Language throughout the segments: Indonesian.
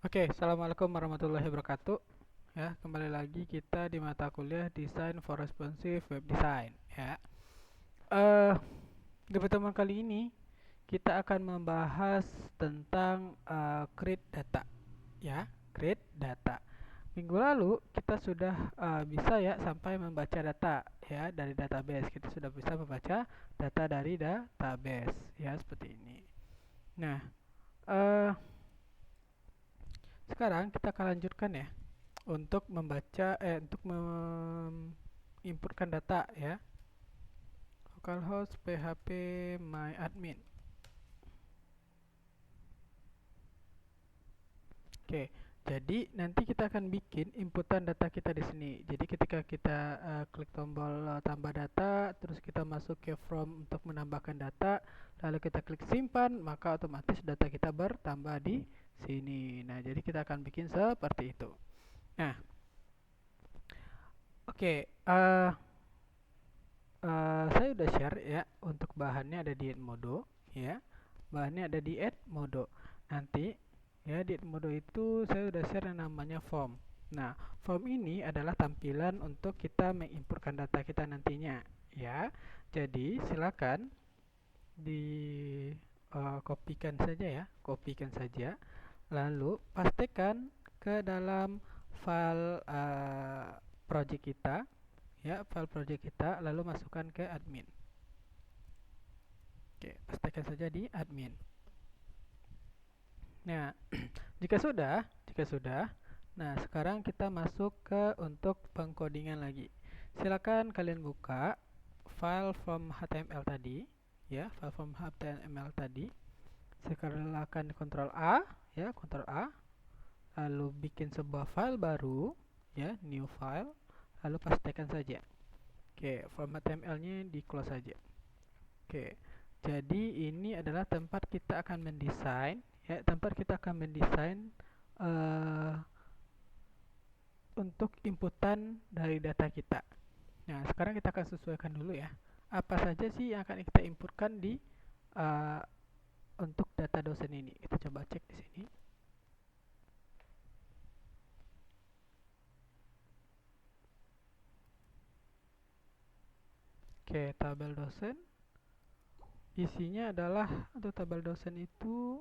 Oke, assalamualaikum warahmatullahi wabarakatuh. Ya, kembali lagi kita di mata kuliah Design for Responsive Web Design. Ya, eh di pertemuan kali ini kita akan membahas tentang create data. Ya, create data. Minggu lalu kita sudah bisa ya sampai membaca data ya dari database. Kita sudah bisa membaca data dari database ya seperti ini. Nah, eh sekarang kita akan lanjutkan ya untuk untuk menginputkan data ya, localhost php myadmin. Oke, jadi nanti kita akan bikin inputan data kita di sini. Jadi ketika kita klik tombol tambah data, terus kita masuk ke from untuk menambahkan data, lalu kita klik simpan, maka otomatis data kita bertambah di sini. Nah, jadi kita akan bikin seperti itu. Nah, oke, saya udah share ya untuk bahannya ada di Edmodo ya. Bahannya ada di Edmodo. Nanti ya di Edmodo itu saya udah share yang namanya form. Nah, form ini adalah tampilan untuk kita menginputkan data kita nantinya ya. Jadi, silakan di kopikan saja ya, kopikan saja. Lalu pastikan ke dalam file project kita ya, file project kita lalu masukkan ke admin. Oke, pastikan saja di admin. Nah, jika sudah, nah sekarang kita masuk ke untuk pengkodingan lagi. Silakan kalian buka file from HTML tadi, ya, file from HTML tadi. Sekarang akan Ctrl A, ya, Ctrl A, lalu bikin sebuah file baru, ya, new file, lalu pastikan saja. Oke, format HTML-nya di close saja. Oke, jadi ini adalah tempat kita akan mendesain, ya, tempat kita akan mendesain uh, untuk inputan dari data kita. Nah, sekarang kita akan sesuaikan dulu ya. Apa saja sih yang akan kita inputkan di uh, untuk data dosen ini? Kita coba cek di sini. Oke, tabel dosen. Isinya adalah untuk tabel dosen itu.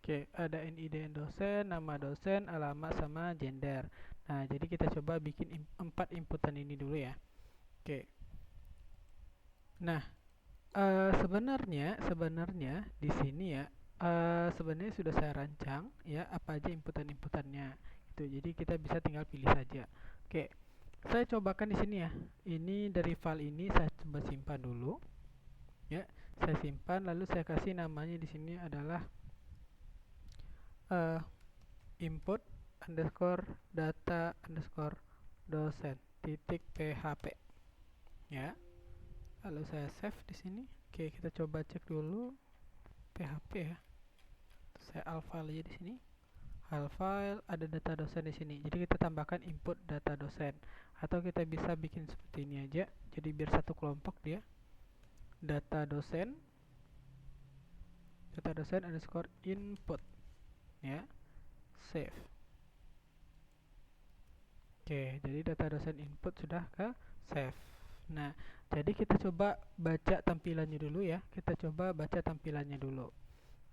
Oke, ada NID dosen, nama dosen, alamat, sama gender. Nah, jadi kita coba bikin 4 inputan ini dulu ya. Oke. Nah, sebenarnya di sini ya, sebenarnya sudah saya rancang ya apa aja inputan-inputannya. Itu. Jadi kita bisa tinggal pilih saja. Oke. Saya cobakan di sini ya. Ini dari file ini saya coba simpan dulu. Ya, saya simpan lalu saya kasih namanya di sini adalah uh, input underscore data underscore dosen titik php ya. Lalu saya save di sini. Oke, kita coba cek dulu php ya. Saya alt file aja di sini. Alt file ada data dosen di sini. Jadi kita tambahkan input data dosen atau kita bisa bikin seperti ini aja. Jadi biar satu kelompok dia. Data dosen underscore input ya. Save. Oke, jadi data dosen input sudah ke save. Nah, jadi kita coba baca tampilannya dulu ya. Kita coba baca tampilannya dulu.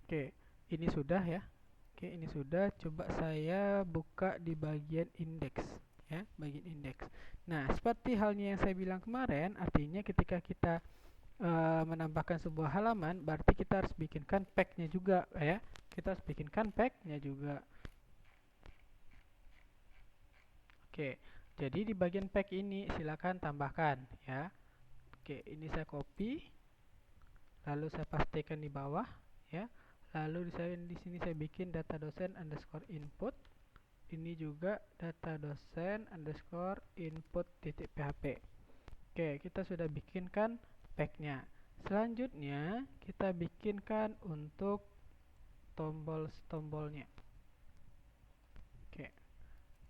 Oke, ini sudah ya. Oke, ini sudah. Coba saya buka di bagian indeks ya, bagian indeks. Nah, seperti halnya yang saya bilang kemarin, artinya ketika kita menambahkan sebuah halaman, berarti kita harus bikinkan pack-nya juga ya. Kita harus bikinkan pack-nya juga. Oke, jadi di bagian pack ini silakan tambahkan ya. Oke, ini saya copy, lalu saya pastikan di bawah ya. Lalu di sini saya bikin data dosen underscore input. Ini juga data dosen underscore input titik php. Oke, kita sudah bikinkan packnya. Selanjutnya kita bikinkan untuk tombol-tombolnya. Oke.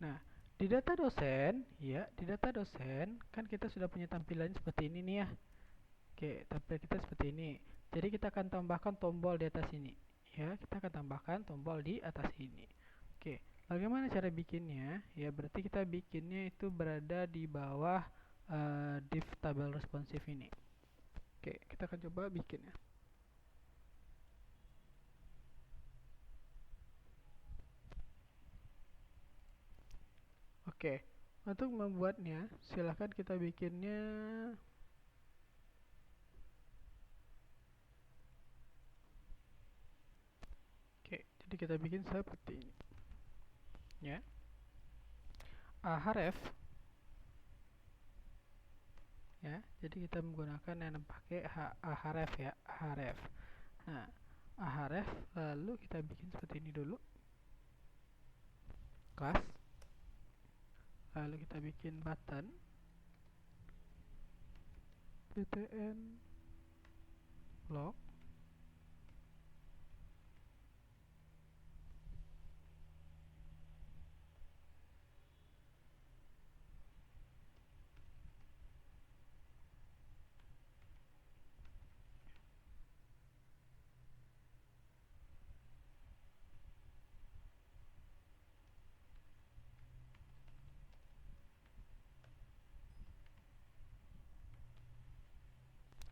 Nah, di data dosen, ya, di data dosen kan kita sudah punya tampilan seperti ini nih ya. Oke, tampilan kita seperti ini. Jadi kita akan tambahkan tombol di atas ini. Ya, kita akan tambahkan tombol di atas ini. Oke, bagaimana cara bikinnya? Ya, berarti kita bikinnya itu berada di bawah div tabel responsif ini. Oke, kita akan coba bikinnya. Oke, untuk membuatnya silahkan kita bikinnya. Oke, jadi kita bikin seperti ini. Ya, href. Ya, jadi kita menggunakan yang pakai href ya, href. Nah, href lalu kita bikin seperti ini dulu. Kelas. Lalu kita bikin button btn block.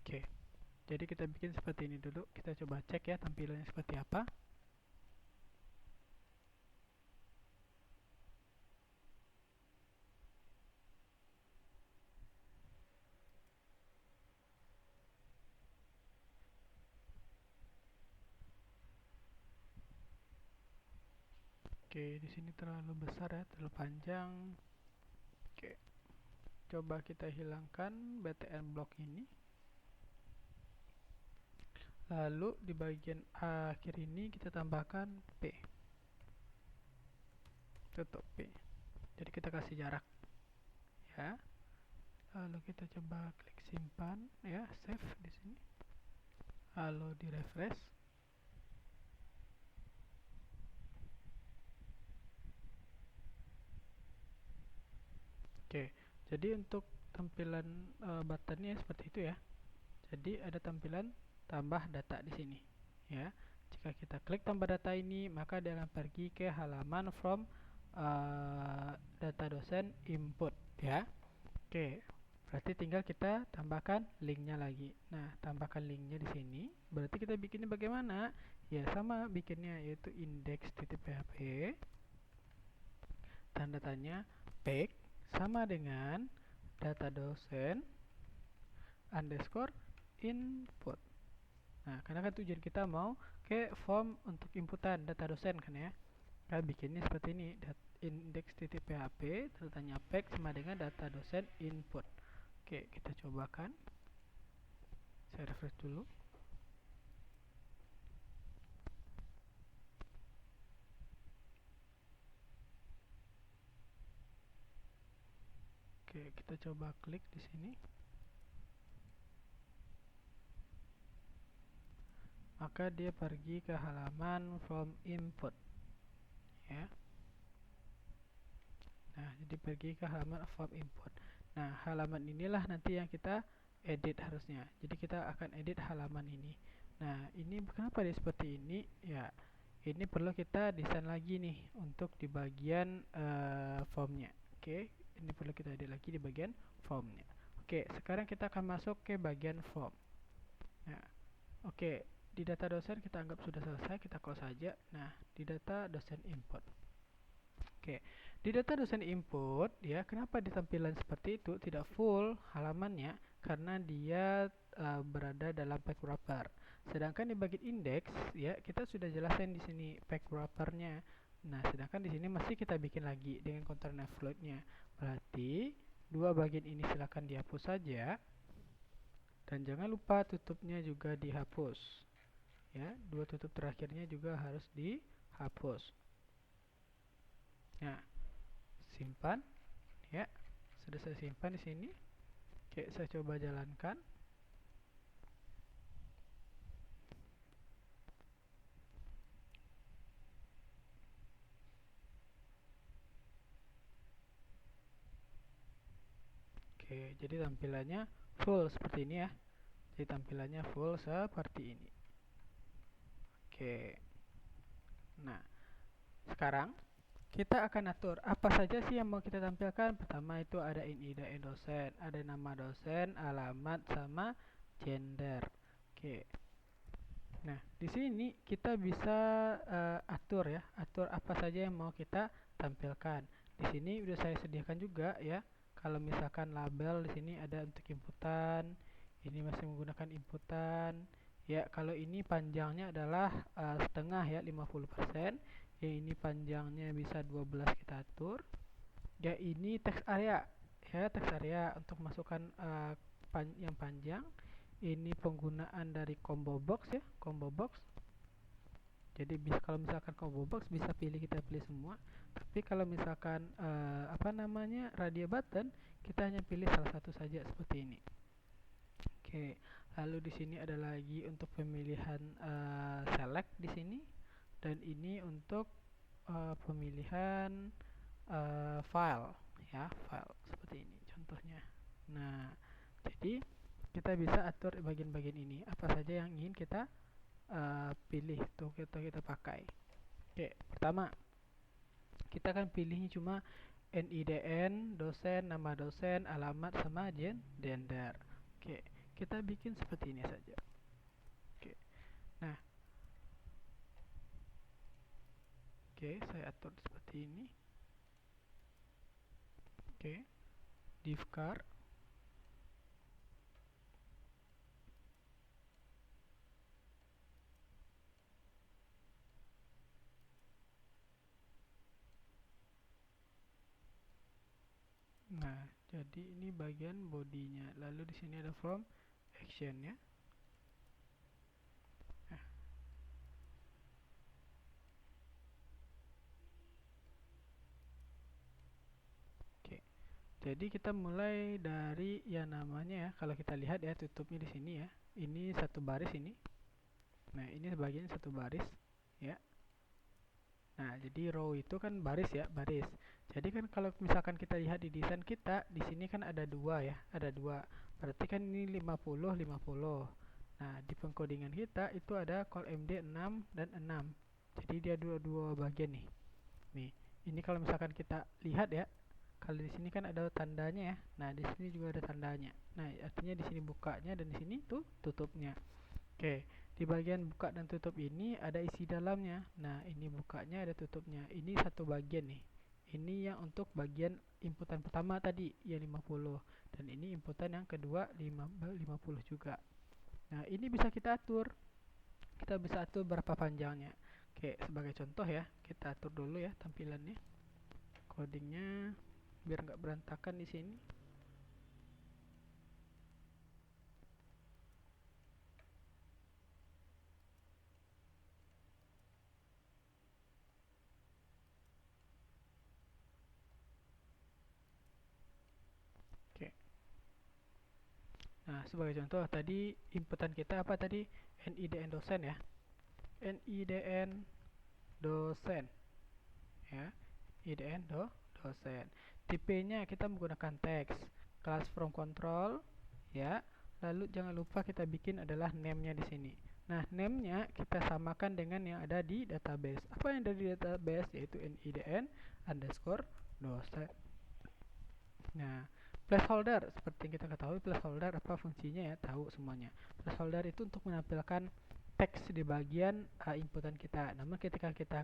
Oke, jadi kita bikin seperti ini dulu. Kita coba cek ya tampilannya seperti apa. Oke, di sini terlalu besar ya, terlalu panjang. Oke, coba kita hilangkan btn block ini. Lalu di bagian akhir ini kita tambahkan P. Tutup P. Jadi kita kasih jarak. Ya. Lalu kita coba klik simpan ya, save di sini. Lalu di refresh. Oke, jadi untuk tampilan buttonnya seperti itu ya. Jadi ada tampilan tambah data di sini ya. Jika kita klik tambah data ini, maka dia akan pergi ke halaman from data dosen input ya. Oke, berarti tinggal kita tambahkan linknya lagi. Nah, tambahkan linknya di sini. Berarti kita bikinnya bagaimana? Ya sama bikinnya, yaitu index.php tanda tanya page sama dengan data dosen underscore input. Nah, karena kan tujuan kita mau ke form untuk inputan data dosen kan ya. Kita bikinnya seperti ini, index.php tanya page sama dengan data dosen input. Oke, kita cobakan. Saya refresh dulu. Oke, kita coba klik di sini. Maka dia pergi ke halaman from input. Ya. Nah, jadi pergi ke halaman from input. Nah, halaman inilah nanti yang kita edit harusnya. Jadi kita akan edit halaman ini. Nah, ini kenapa dia seperti ini? Ya, ini perlu kita desain lagi nih untuk di bagian formnya. Oke, ini perlu kita edit lagi di bagian formnya. Oke, sekarang kita akan masuk ke bagian form. Nah, oke, di data dosen kita anggap sudah selesai, kita close saja. Nah, di data dosen input. Oke, di data dosen input ya, kenapa di tampilan seperti itu tidak full halamannya? Karena dia berada dalam pack wrapper. Sedangkan di bagian index ya, kita sudah jelasin di sini pack wrappernya. Nah, sedangkan di sini masih kita bikin lagi dengan container floatnya. Berarti dua bagian ini silahkan dihapus saja. Dan jangan lupa tutupnya juga dihapus. Ya, dua tutup terakhirnya juga harus dihapus. Nah, simpan ya, sudah saya simpan di sini. Oke, saya coba jalankan. Oke, jadi tampilannya full seperti ini ya. Jadi tampilannya full seperti ini. Oke. Nah, sekarang kita akan atur apa saja sih yang mau kita tampilkan. Pertama itu ada INIDN dosen, ada nama dosen, alamat, sama gender. Oke. Nah, di sini kita bisa atur ya, atur apa saja yang mau kita tampilkan. Di sini udah saya sediakan juga ya. Kalau misalkan label di sini ada untuk inputan, ini masih menggunakan inputan. Ya, kalau ini panjangnya adalah setengah ya, 50%. Ya, ini panjangnya bisa 12 kita atur. Ya, ini text area. Ya, text area untuk masukkan yang panjang. Ini penggunaan dari combo box ya, combo box. Jadi kalau misalkan combo box bisa kita pilih semua. Tapi kalau misalkan radio button, kita hanya pilih salah satu saja seperti ini. Oke, lalu di sini ada lagi untuk pemilihan select di sini, dan ini untuk pemilihan file ya, file seperti ini contohnya. Nah, jadi kita bisa atur bagian-bagian ini apa saja yang ingin kita pilih tuh kita pakai. Oke, pertama kita akan pilihnya cuma NIDN, dosen, nama dosen, alamat, sama gender. Oke, kita bikin seperti ini saja. Oke, nah, oke, saya atur seperti ini. Oke, div char. Nah, jadi ini bagian bodinya. Lalu di sini ada from action ya. Nah, oke. Jadi kita mulai dari yang namanya ya. Kalau kita lihat ya tutupnya di sini ya. Ini satu baris ini. Nah, ini sebagian satu baris ya. Nah, jadi row itu kan baris ya, baris. Jadi kan kalau misalkan kita lihat di desain kita, di sini kan ada dua ya, ada dua. Berarti kan ini 50, 50. Nah, di pengkodingan kita itu ada call MD 6 dan 6. Jadi dia dua bagian nih. Nih, ini kalau misalkan kita lihat ya, kalau di sini kan ada tandanya ya. Nah, di sini juga ada tandanya. Nah, artinya di sini bukanya dan di sini tuh tutupnya. Oke, di bagian buka dan tutup ini ada isi dalamnya. Nah, ini bukanya, ada tutupnya. Ini satu bagian nih. Ini yang untuk bagian inputan pertama tadi, yang 50. Dan ini inputan yang kedua, 50 juga. Nah, ini bisa kita atur. Kita bisa atur berapa panjangnya. Oke, sebagai contoh ya, kita atur dulu ya tampilannya. Codingnya biar nggak berantakan di sini. Oke. Nah, sebagai contoh tadi inputan kita apa tadi? NIDN dosen ya. NIDN dosen ya. IDN dosen. Tipenya kita menggunakan teks. Class from control ya. Lalu jangan lupa kita bikin adalah name-nya di sini. Nah, name-nya kita samakan dengan yang ada di database. Apa yang ada di database? Yaitu NIDN underscore dosen. Nah, placeholder seperti yang kita ketahui, placeholder apa fungsinya ya, tahu semuanya. Placeholder itu untuk menampilkan teks di bagian inputan kita. Namun ketika kita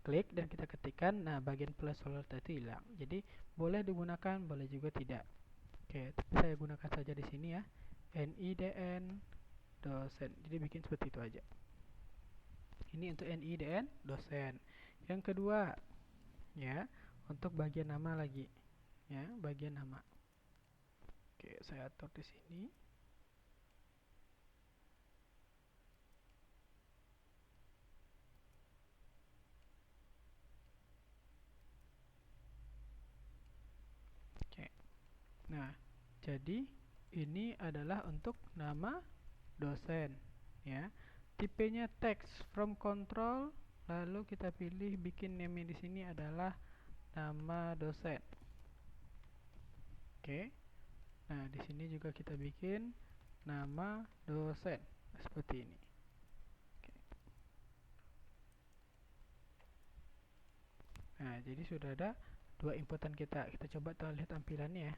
klik dan kita ketikkan, nah bagian placeholder itu hilang. Jadi boleh digunakan, boleh juga tidak. Oke, tapi saya gunakan saja di sini ya. NIDN dosen. Jadi bikin seperti itu aja. Ini untuk NIDN dosen. Yang kedua, ya, untuk bagian nama lagi. Ya, bagian nama. Oke, saya atur di sini. Oke. Nah, jadi ini adalah untuk nama dosen, ya. Tipenya text from control, lalu kita pilih bikin name di sini adalah nama dosen. Oke. Nah, di sini juga kita bikin nama dosen seperti ini. Oke. Nah, jadi sudah ada dua inputan kita. Kita coba lihat tampilannya ya.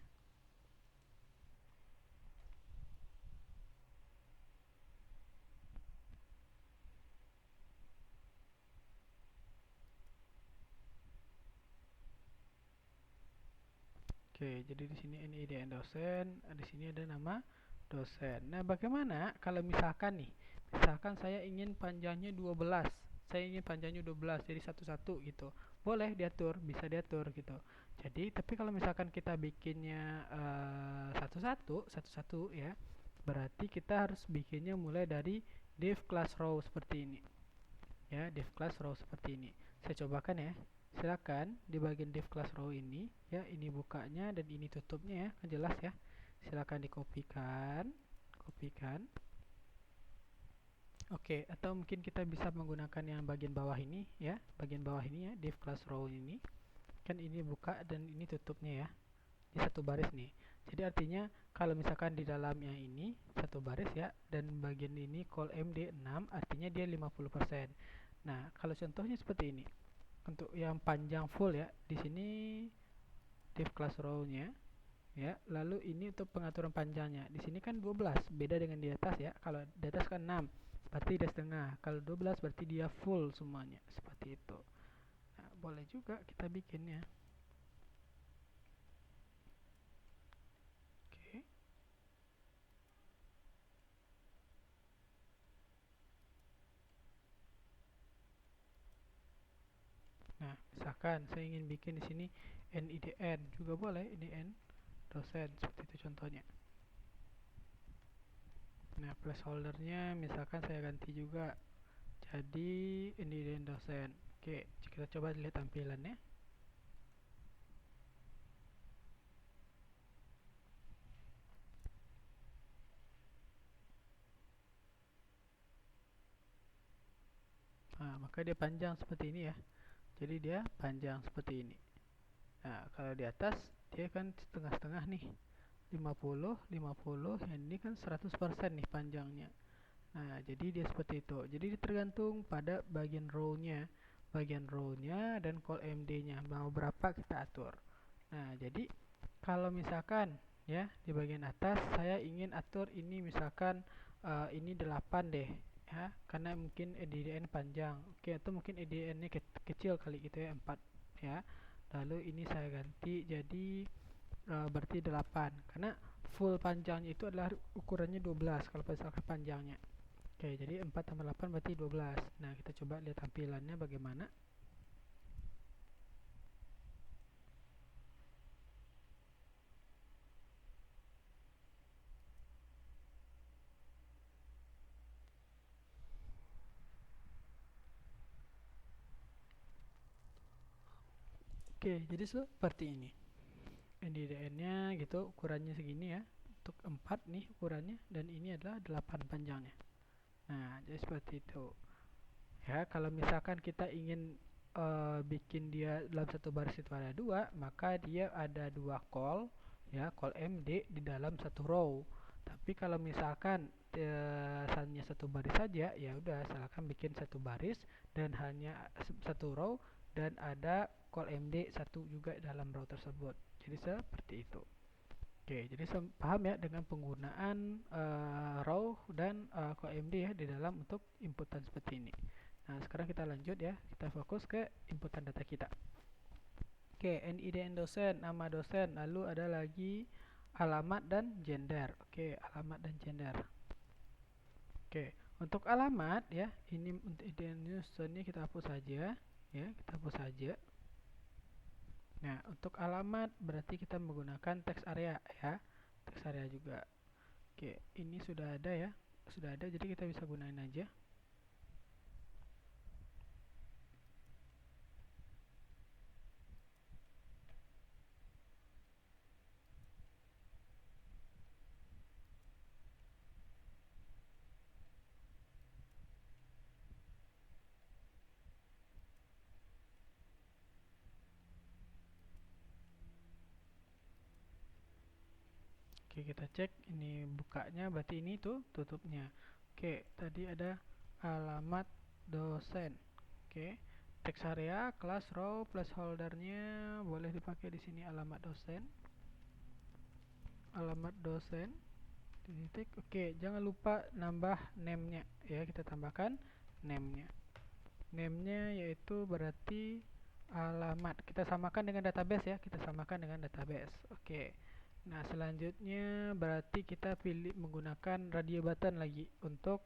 Oke, jadi di sini NIDN dosen, di sini ada nama dosen. Nah, bagaimana kalau misalkan nih, misalkan saya ingin panjangnya 12, saya ingin panjangnya 12 jadi satu-satu gitu. Boleh diatur, bisa diatur gitu. Jadi, tapi kalau misalkan kita bikinnya satu-satu, satu-satu ya, berarti kita harus bikinnya mulai dari div class row seperti ini. Ya, div class row seperti ini. Saya cobakan ya. Silakan di bagian div class row ini ya, ini bukanya dan ini tutupnya ya, kan jelas ya. Silakan dikopikan, kopikan. Oke, atau mungkin kita bisa menggunakan yang bagian bawah ini ya, bagian bawah ini ya, div class row ini. Kan ini buka dan ini tutupnya ya. Di satu baris nih. Jadi artinya kalau misalkan di dalamnya ini satu baris ya, dan bagian ini call MD6 artinya dia 50%. Nah, kalau contohnya seperti ini. Untuk yang panjang full ya, di sini div class row-nya ya. Lalu ini untuk pengaturan panjangnya. Di sini kan 12, beda dengan di atas ya. Kalau di atas kan 6, berarti dia setengah. Kalau 12 berarti dia full semuanya. Seperti itu. Nah, boleh juga kita bikinnya. Oke. Nah, misalkan saya ingin bikin di sini NIDN juga boleh, IDN dosen seperti itu contohnya. Nah, placeholdernya misalkan saya ganti juga jadi NIDN dosen. Oke, kita coba lihat tampilannya. Nah, maka dia panjang seperti ini ya. Jadi dia panjang seperti ini. Nah, kalau di atas dia kan setengah-setengah nih. 50, 50, yang ini kan 100% nih panjangnya. Nah, jadi dia seperti itu. Jadi tergantung pada bagian row-nya dan call MD-nya. Mau berapa kita atur. Nah, jadi kalau misalkan ya di bagian atas saya ingin atur ini misalkan ini 8 deh ya, karena mungkin EDN panjang. Oke, atau mungkin EDN-nya kecil kali gitu ya, 4 ya. Lalu ini saya ganti jadi berarti 8 karena full panjangnya itu adalah ukurannya 12 kalau misalkan panjangnya. Oke, jadi 4 tambah 8 berarti 12. Nah, kita coba lihat tampilannya bagaimana. Oke, jadi seperti ini. NDDN-nya gitu, ukurannya segini ya. Untuk 4 nih ukurannya, dan ini adalah 8 panjangnya. Nah, jadi seperti itu. Ya, kalau misalkan kita ingin bikin dia dalam satu baris itu ada dua, maka dia ada dua call, ya, call MD di dalam satu row. Tapi kalau misalkan hanya satu baris saja, ya udah, silakan bikin satu baris dan hanya satu row dan ada call MD satu juga dalam row tersebut. Jadi seperti itu. Oke, jadi paham ya dengan penggunaan row dan call MD ya di dalam untuk inputan seperti ini. Nah, sekarang kita lanjut ya. Kita fokus ke inputan data kita. Oke, NIDN dosen, nama dosen, lalu ada lagi alamat dan gender. Oke, alamat dan gender. Oke, untuk alamat ya, ini untuk IDN dosen ini kita hapus saja ya, kita hapus saja. Nah, untuk alamat berarti kita menggunakan text area ya. Text area juga. Oke, ini sudah ada ya. Sudah ada, jadi kita bisa gunain aja. Oke, kita cek ini bukanya, berarti ini tuh tutupnya. Oke, tadi ada alamat dosen. Oke, teks area, kelas, row, placeholdernya boleh dipakai di sini alamat dosen. Alamat dosen. Titik. Oke, jangan lupa nambah name-nya ya, kita tambahkan name-nya. Name-nya yaitu berarti alamat. Kita samakan dengan database ya, kita samakan dengan database. Oke. Nah, selanjutnya berarti kita pilih menggunakan radio button lagi untuk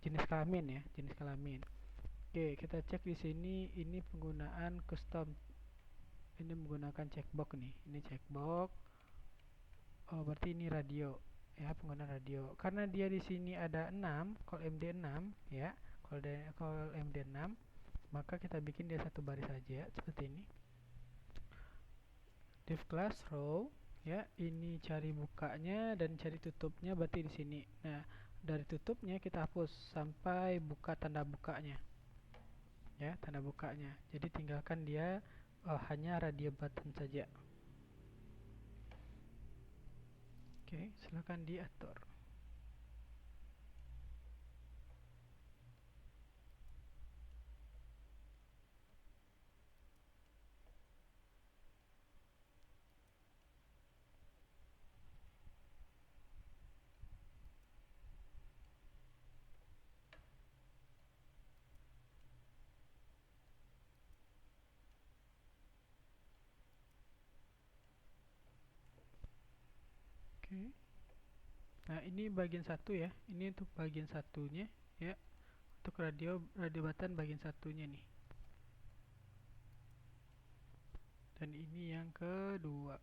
jenis kelamin ya, jenis kelamin. Oke, kita cek di sini ini penggunaan custom. Ini menggunakan checkbox nih. Ini checkbox. Oh, berarti ini radio ya, penggunaan radio. Karena dia di sini ada 6, call MD6 ya. Call MD6, maka kita bikin dia satu baris saja seperti ini. Div class row ya, ini cari bukanya dan cari tutupnya berarti di sini. Nah, dari tutupnya kita hapus sampai buka tanda bukanya. Ya, tanda bukanya. Jadi tinggalkan dia hanya radio button saja. Oke, silakan diatur. Oke. Nah, ini bagian satu ya. Ini untuk bagian satunya ya. Untuk radio button bagian satunya nih. Dan ini yang kedua.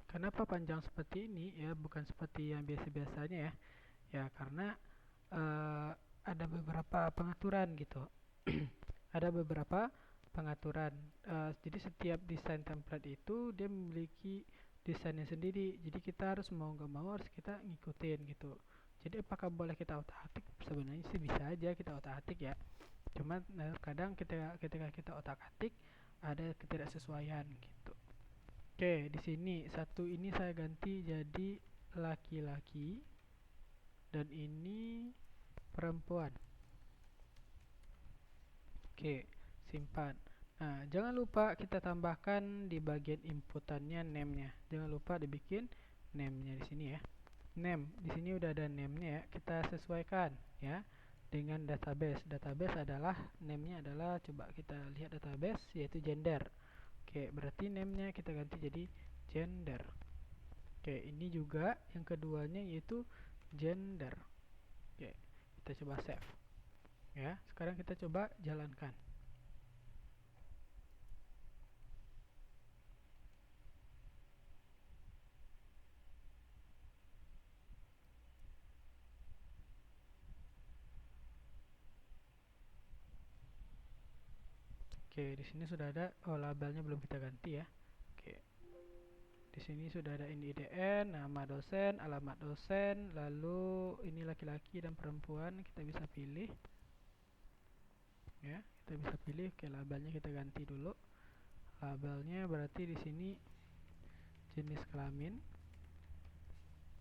Kenapa panjang seperti ini ya, bukan seperti yang biasa-biasanya ya. Ya, karena ada beberapa pengaturan gitu. Ada beberapa pengaturan. Jadi setiap desain template itu dia memiliki desainnya sendiri. Jadi kita harus mau nggak mau harus kita ngikutin gitu. Jadi apakah boleh kita otak-atik? Sebenarnya sih bisa aja kita otak-atik ya. Cuma kadang ketika kita otak-atik ada ketidaksesuaian gitu. Oke, di sini satu ini saya ganti jadi laki-laki dan ini perempuan. Oke, simpan. Nah, jangan lupa kita tambahkan di bagian inputannya name-nya. Jangan lupa dibikin name-nya di sini ya. Name, di sini udah ada name-nya ya. Kita sesuaikan ya dengan database. Database adalah name-nya adalah, coba kita lihat database, yaitu gender. Oke, berarti name-nya kita ganti jadi gender. Oke, ini juga yang keduanya yaitu gender. Oke, kita coba save. Ya, sekarang kita coba jalankan. Oke, di sini sudah ada, oh labelnya belum kita ganti ya. Oke. Di sini sudah ada INIDN, nama dosen, alamat dosen, lalu ini laki-laki dan perempuan, kita bisa pilih. Ya, kita bisa pilih. Oke, labelnya kita ganti dulu. Labelnya berarti di sini jenis kelamin.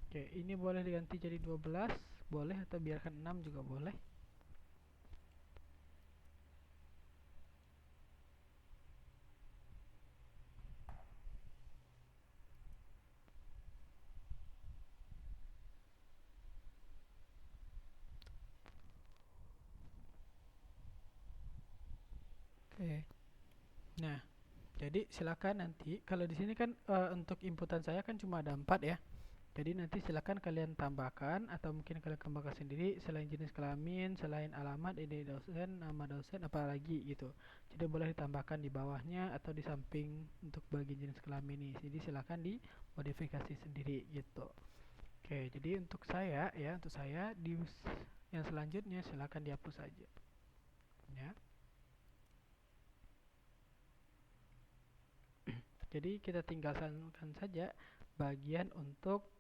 Oke, ini boleh diganti jadi 12, boleh, atau biarkan 6 juga boleh. Oke. Nah, jadi silakan nanti kalau di sini kan untuk inputan saya kan cuma ada 4 ya. Jadi nanti silakan kalian tambahkan atau mungkin kalian kembangkan sendiri selain jenis kelamin, selain alamat, ide dosen, nama dosen, apalagi gitu. Jadi boleh ditambahkan di bawahnya atau di samping untuk bagian jenis kelamin ini. Jadi silakan dimodifikasi sendiri gitu. Oke, jadi untuk saya ya, untuk saya di yang selanjutnya silakan dihapus saja. Ya. Jadi kita tinggalkan saja bagian untuk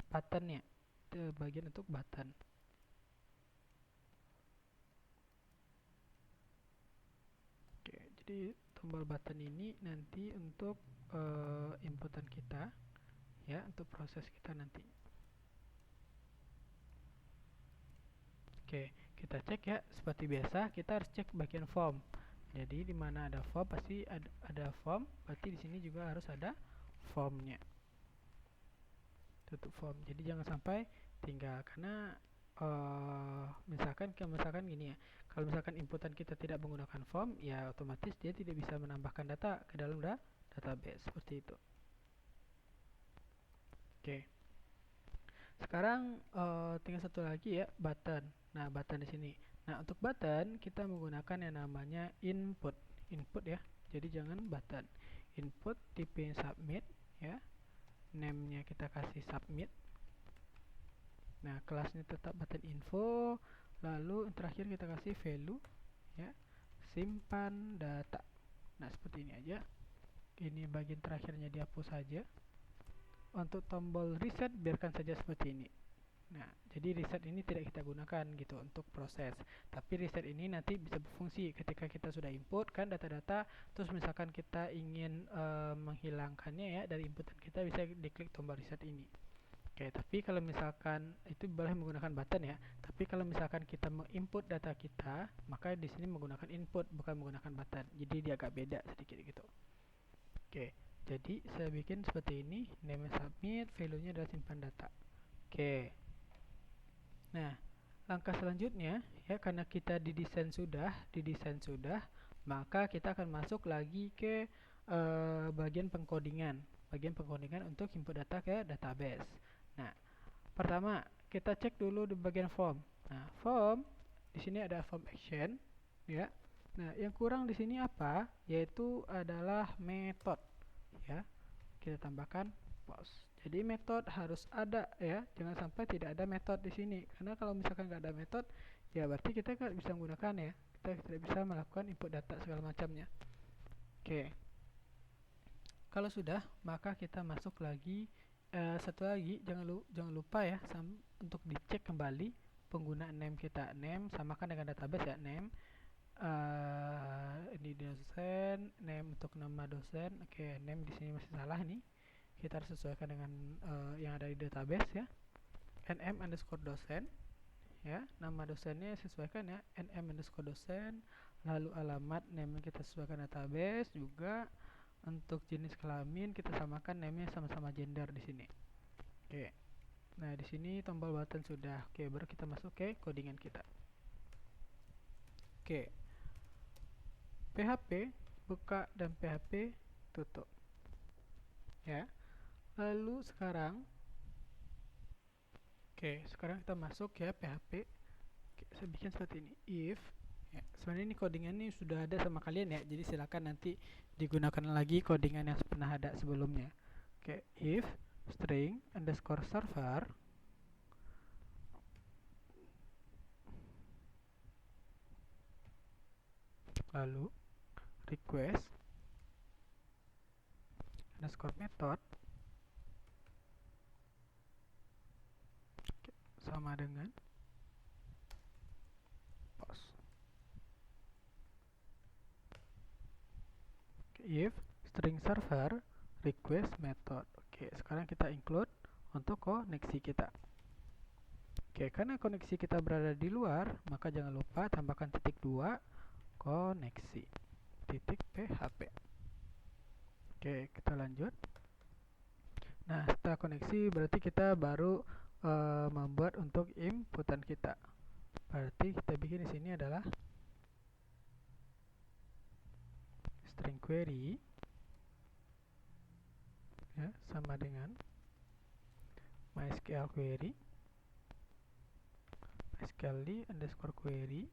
buttonnya, itu bagian untuk button. Jadi tombol button ini nanti untuk inputan kita, ya, untuk proses kita nanti. Oke, kita cek ya. Seperti biasa, kita harus cek bagian form. Jadi di mana ada form pasti ada form, berarti di sini juga harus ada formnya. Tutup form. Jadi jangan sampai tinggal, karena misalkan gini ya. Kalau misalkan inputan kita tidak menggunakan form, ya otomatis dia tidak bisa menambahkan data ke dalam database seperti itu. Oke. Sekarang tinggal satu lagi ya, button. Nah, button di sini. Nah, untuk button kita menggunakan yang namanya input. Input ya. Jadi jangan button. Input tipe submit ya. Name-nya kita kasih submit. Nah, kelasnya tetap button info. Lalu terakhir kita kasih value ya. Simpan data. Nah, seperti ini aja. Ini bagian terakhirnya dihapus saja. Untuk tombol reset biarkan saja seperti ini. Nah, jadi reset ini tidak kita gunakan gitu untuk proses. Tapi reset ini nanti bisa berfungsi ketika kita sudah input kan data-data, terus misalkan kita ingin menghilangkannya ya dari inputan kita, bisa diklik tombol reset ini. Oke, tapi kalau misalkan itu boleh menggunakan button ya. Tapi kalau misalkan kita menginput data kita, maka di sini menggunakan input bukan menggunakan button. Jadi dia agak beda sedikit gitu. Oke, jadi saya bikin seperti ini, name submit, value-nya adalah simpan data. Oke. Nah, langkah selanjutnya ya, karena kita didesain sudah, maka kita akan masuk lagi ke bagian pengkodingan untuk input data ke database. Nah, pertama kita cek dulu di bagian form. Nah, form di sini ada form action ya. Nah, yang kurang di sini apa? Yaitu adalah method ya. Kita tambahkan post. Jadi metode harus ada ya, jangan sampai tidak ada metode di sini. Karena kalau misalkan nggak ada metode, ya berarti kita nggak bisa menggunakan ya. Kita tidak bisa melakukan input data segala macamnya. Oke. Kalau sudah, maka kita masuk lagi. Satu lagi, jangan lupa ya, untuk dicek kembali penggunaan name kita. Name samakan dengan database ya, name. Ini dosen, name untuk nama dosen. Oke, name di sini masih salah nih. Kita harus sesuaikan dengan yang ada di database ya. nm underscore dosen ya, nama dosennya sesuaikan ya, nm underscore dosen. Lalu alamat name kita sesuaikan database juga. Untuk jenis kelamin kita samakan name-nya sama-sama gender di sini. Oke. Nah, di sini tombol button sudah. Oke, baru kita masuk ke codingan kita. Oke. PHP buka dan PHP tutup. Ya. Lalu sekarang sekarang kita masuk ya PHP. Saya bikin seperti ini. If ya, sebenarnya ini codingan ini sudah ada sama kalian ya. Jadi silakan nanti digunakan lagi codingan yang pernah ada sebelumnya. If string underscore server lalu request underscore method sama dengan post. If string server request method. Oke, sekarang kita include untuk koneksi kita. Oke, karena koneksi kita berada di luar, maka jangan lupa tambahkan titik 2 koneksi titik PHP. Oke, kita lanjut. Nah, setelah koneksi berarti kita baru membuat untuk inputan kita. Berarti kita bikin di sini adalah string query ya, sama dengan MySQL query MySQL underscore query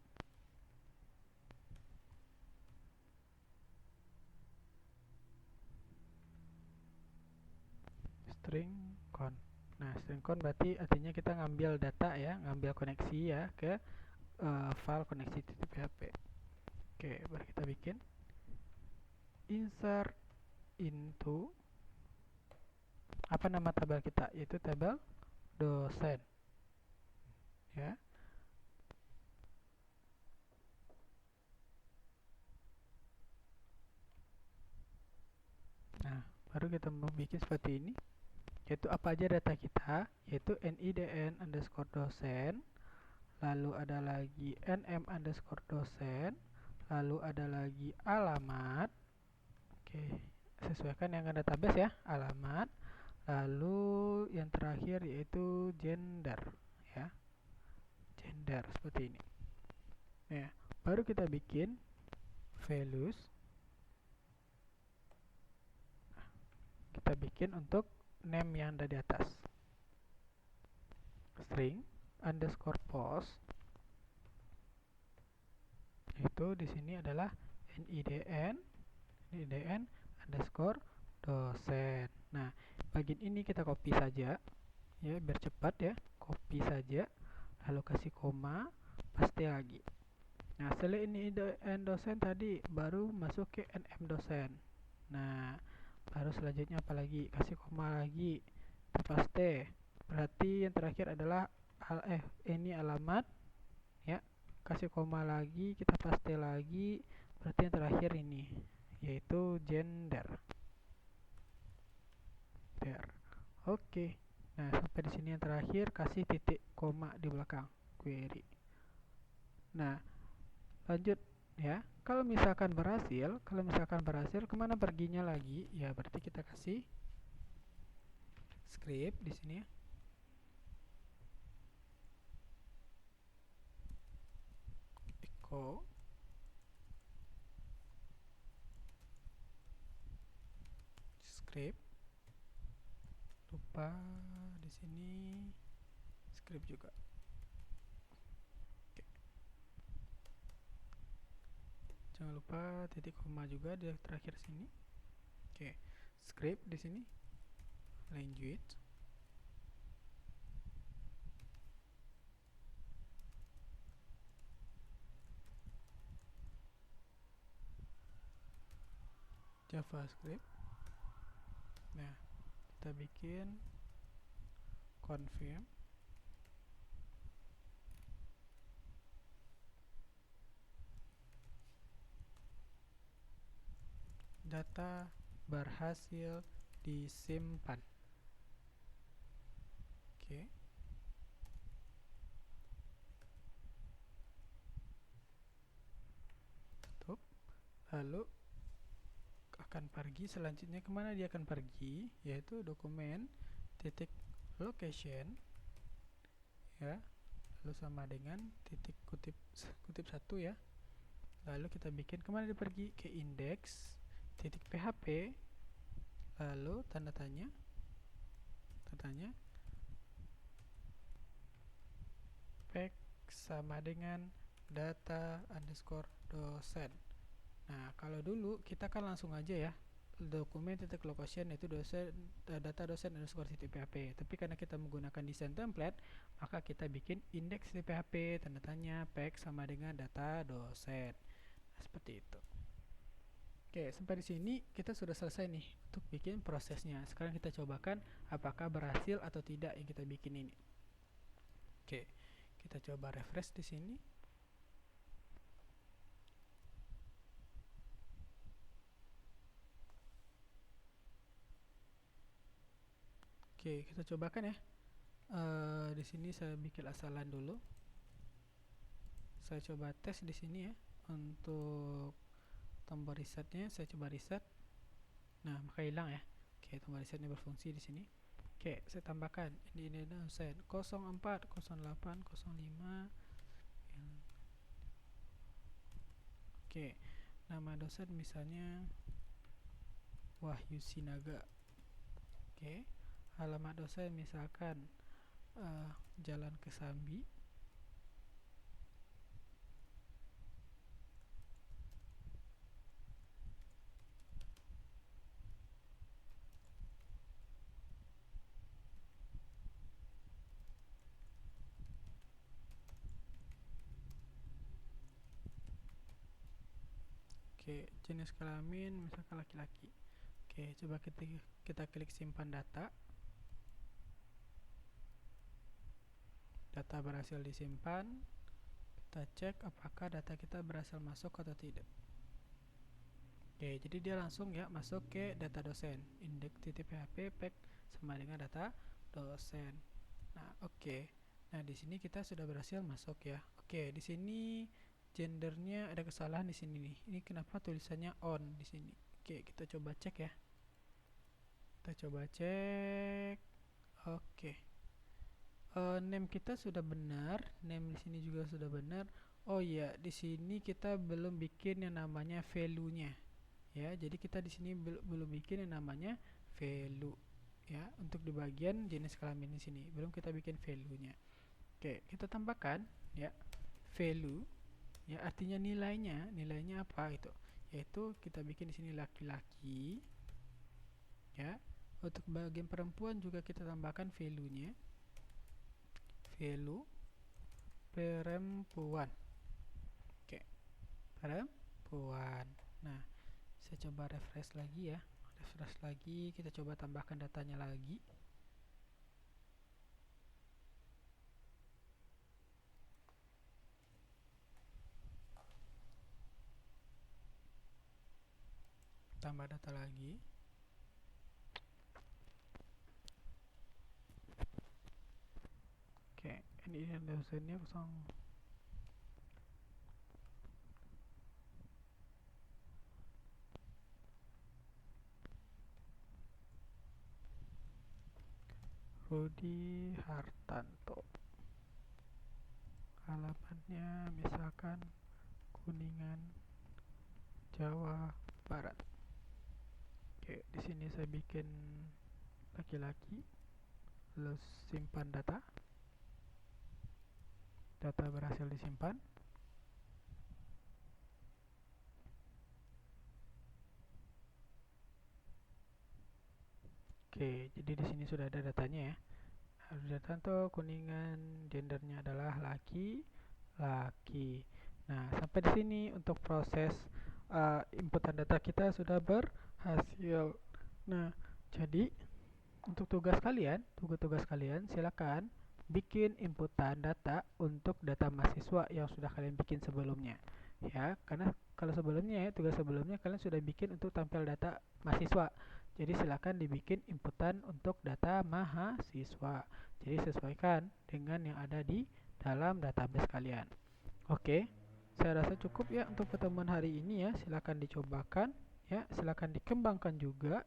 string con. Nah, string con berarti artinya kita ngambil data ya, ngambil koneksi ya ke file koneksi .php. Oke, baru kita bikin insert into apa nama tabel kita, yaitu tabel dosen ya. Nah, baru kita membuat seperti ini, yaitu apa aja data kita, yaitu NIDN underscore dosen, lalu ada lagi NM underscore dosen, lalu ada lagi alamat. Oke, sesuaikan yang ada database ya, alamat. Lalu yang terakhir yaitu gender ya, gender seperti ini ya. Baru kita bikin values, kita bikin untuk name yang ada di atas, string underscore post, itu di sini adalah NIDN underscore dosen. Nah, bagian ini kita copy saja ya, biar cepat ya, copy saja, lalu kasih koma, paste lagi. Nah, setelah ini dosen tadi, baru masuk ke NM dosen. Nah, baru selanjutnya apa lagi, kasih koma lagi, kita paste. Berarti yang terakhir adalah ini alamat ya, kasih koma lagi, kita paste lagi. Berarti yang terakhir ini yaitu gender. Oke. Nah, sampai di sini yang terakhir, kasih titik koma di belakang query. Nah, lanjut ya. Kalau misalkan berhasil, kemana perginya lagi? Ya, berarti kita kasih script di sini ya. Echo script. Lupa di sini script juga. Oke. Jangan lupa titik koma juga di terakhir sini. Oke. Script di sini. Language. JavaScript. Nah, kita bikin confirm data berhasil disimpan. Oke. Tutup. Lalu akan pergi, selanjutnya kemana dia akan pergi, yaitu dokumen titik location ya, lalu sama dengan titik kutip satu ya. Lalu kita bikin kemana dia pergi, ke index titik php, lalu tanda tanya pack sama dengan data underscore dosen. Nah, kalau dulu kita kan langsung aja ya, dokumen titik location itu dosen, data dosen underscore titik php. Tapi karena kita menggunakan desain template, maka kita bikin index titik php tanda tanya pack sama dengan data dosen. Nah, seperti itu. Oke, sampai di sini kita sudah selesai nih untuk bikin prosesnya. Sekarang kita cobakan apakah berhasil atau tidak yang kita bikin ini. Oke, kita coba refresh di sini. Oke, kita cobakan ya. Di sini saya bikin asalan dulu. Saya coba tes di sini ya. Untuk tombol resetnya saya coba reset. Nah, maka hilang ya. Oke, tombol resetnya berfungsi di sini. Oke, saya tambahkan ini dosen 04 08 05. Oke, nama dosen misalnya Wahyu Sinaga. Oke, alamat dosen misalkan Jalan Kesambi. Oke, jenis kelamin misalkan laki-laki. Oke, coba kita klik simpan data. Data berhasil disimpan. Kita cek apakah data kita berhasil masuk atau tidak. Oke, jadi dia langsung ya masuk ke data dosen. Index.php pack sama dengan data dosen. Nah, oke. Nah, di sini kita sudah berhasil masuk ya. Oke, di sini gendernya ada kesalahan di sini nih. Ini kenapa tulisannya on di sini? Oke, kita coba cek ya. Kita coba cek. Oke. Name kita sudah benar, name di sini juga sudah benar. Oh iya, di sini kita belum bikin yang namanya value-nya. Ya, jadi kita di sini belum bikin yang namanya value ya, untuk di bagian jenis kelamin di sini belum kita bikin value-nya. Oke, kita tambahkan ya value ya, artinya nilainya apa itu, yaitu kita bikin di sini laki-laki ya. Untuk bagian perempuan juga kita tambahkan value-nya, value perempuan. Oke, perempuan. Nah, saya coba refresh lagi ya. Refresh lagi, kita coba tambahkan datanya lagi. Tambah data lagi. Oke, ini dosennya kosong. Rudi Hartanto. Alamatnya misalkan Kuningan, Jawa Barat. Oke, di sini saya bikin laki-laki, lalu simpan data. Data berhasil disimpan. Oke, jadi di sini sudah ada datanya ya. Hartanto Kuningan, gendernya adalah laki. Nah, sampai di sini untuk proses inputan data kita sudah berhasil. Nah, jadi untuk tugas kalian silakan bikin inputan data untuk data mahasiswa yang sudah kalian bikin sebelumnya. Ya, karena kalau sebelumnya ya, tugas sebelumnya kalian sudah bikin untuk tampil data mahasiswa. Jadi silakan dibikin inputan untuk data mahasiswa. Jadi sesuaikan dengan yang ada di dalam database kalian. Oke, saya rasa cukup ya untuk pertemuan hari ini ya. Silakan dicobakan ya, silakan dikembangkan juga.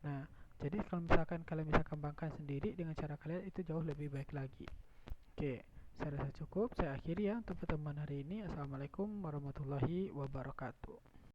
Nah, jadi kalau misalkan kalian bisa kembangkan sendiri dengan cara kalian, itu jauh lebih baik lagi. Oke, saya rasa cukup. Saya akhiri ya untuk pertemuan hari ini. Assalamualaikum warahmatullahi wabarakatuh.